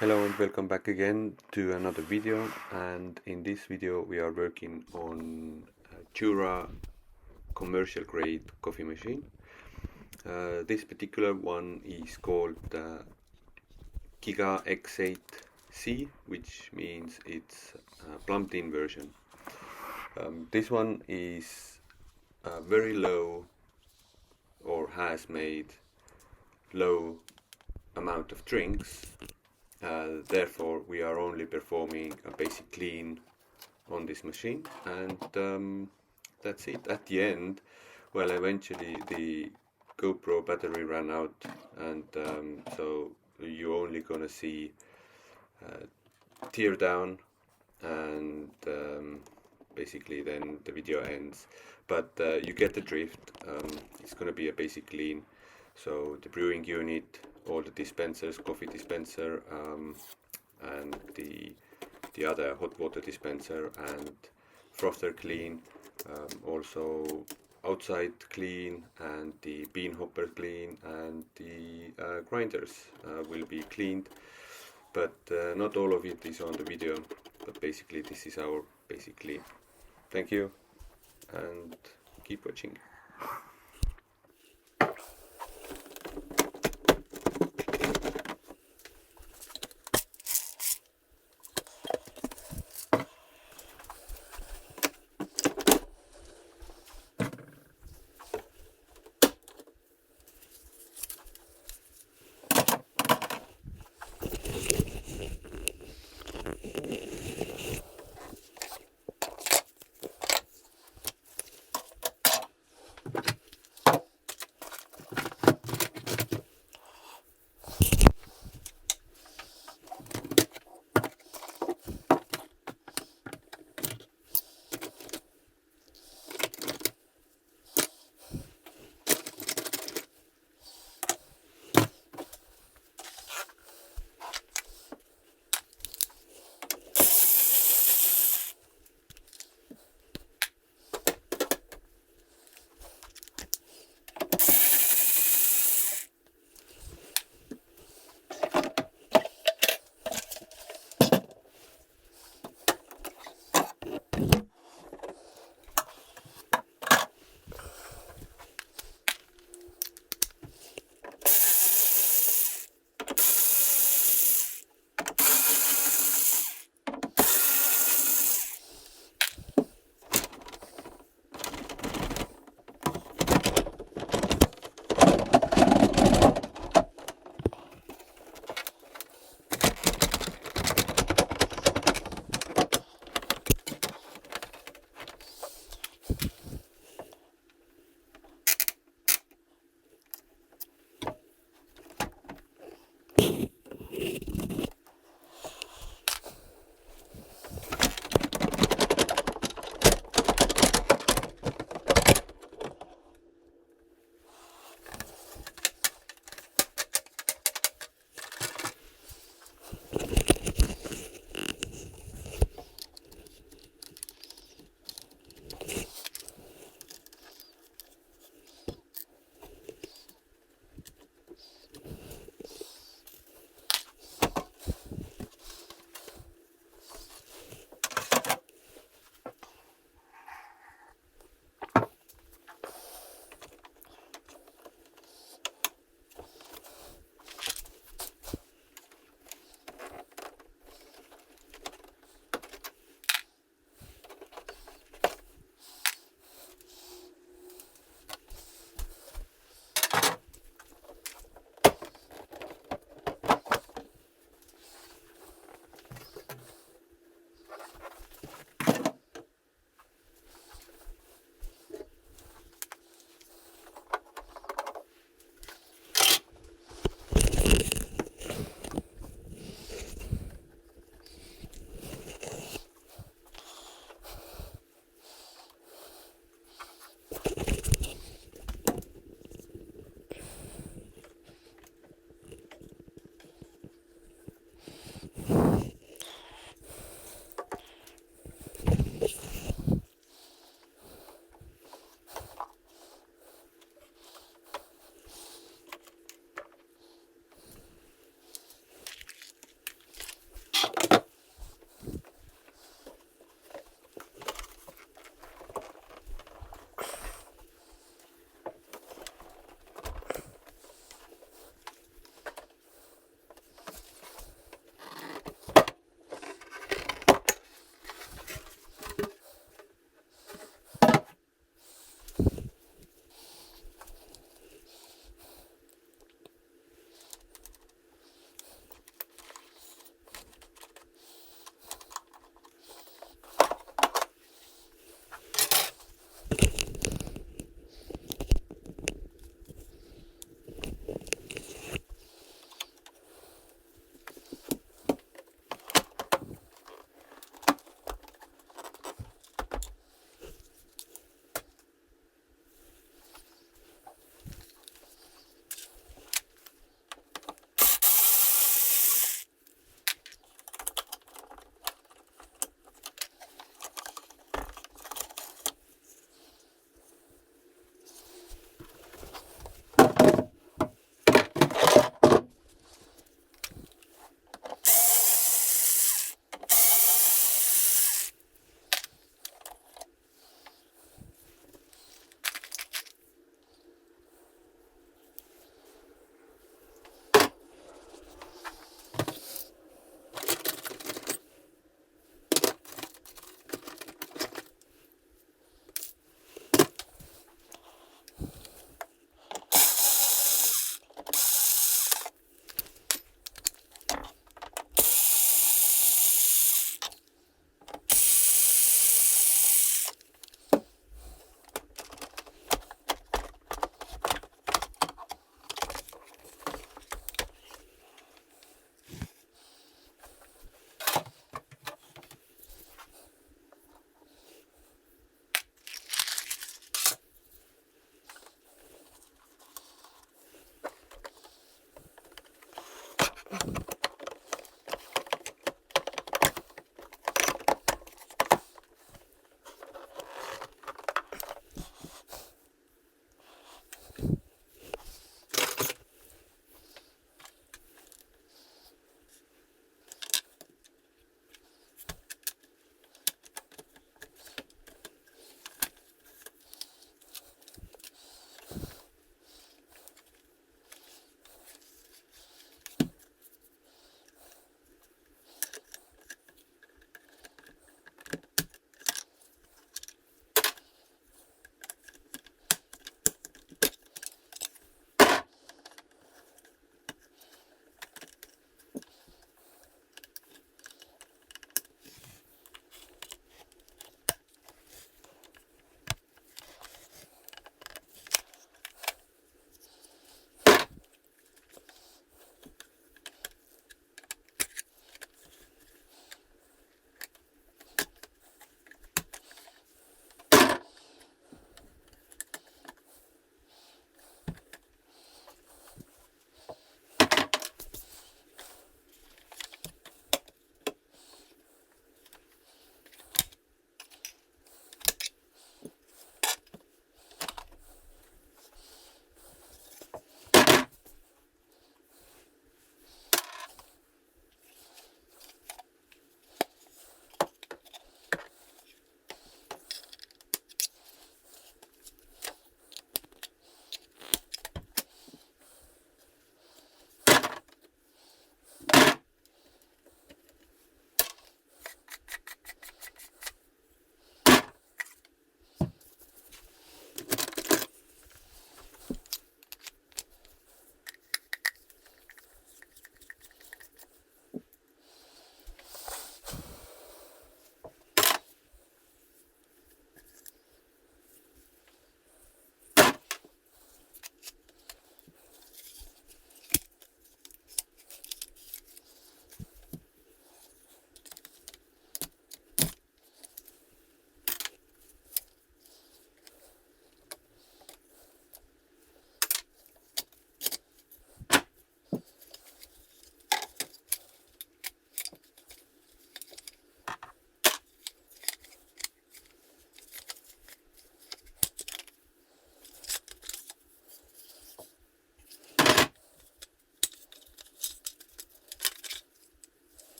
Hello and welcome back again to another video, and in this video we are working on Jura commercial grade coffee machine. This particular one is called Giga X8c, which means it's a plumbed in version. This one is very low, or has made low amount of drinks. Therefore, we are only performing a basic clean on this machine, and that's it. At the end, well, eventually the GoPro battery ran out, and so you're only gonna see tear down, and basically then the video ends. But you get the drift. It's gonna be a basic clean. So the brewing unit, all the dispensers, coffee dispenser, and the other hot water dispenser and frother clean, also outside clean, and the bean hopper clean, and the grinders will be cleaned. But not all of it is on the video, but basically this is our basic clean. Thank you and keep watching.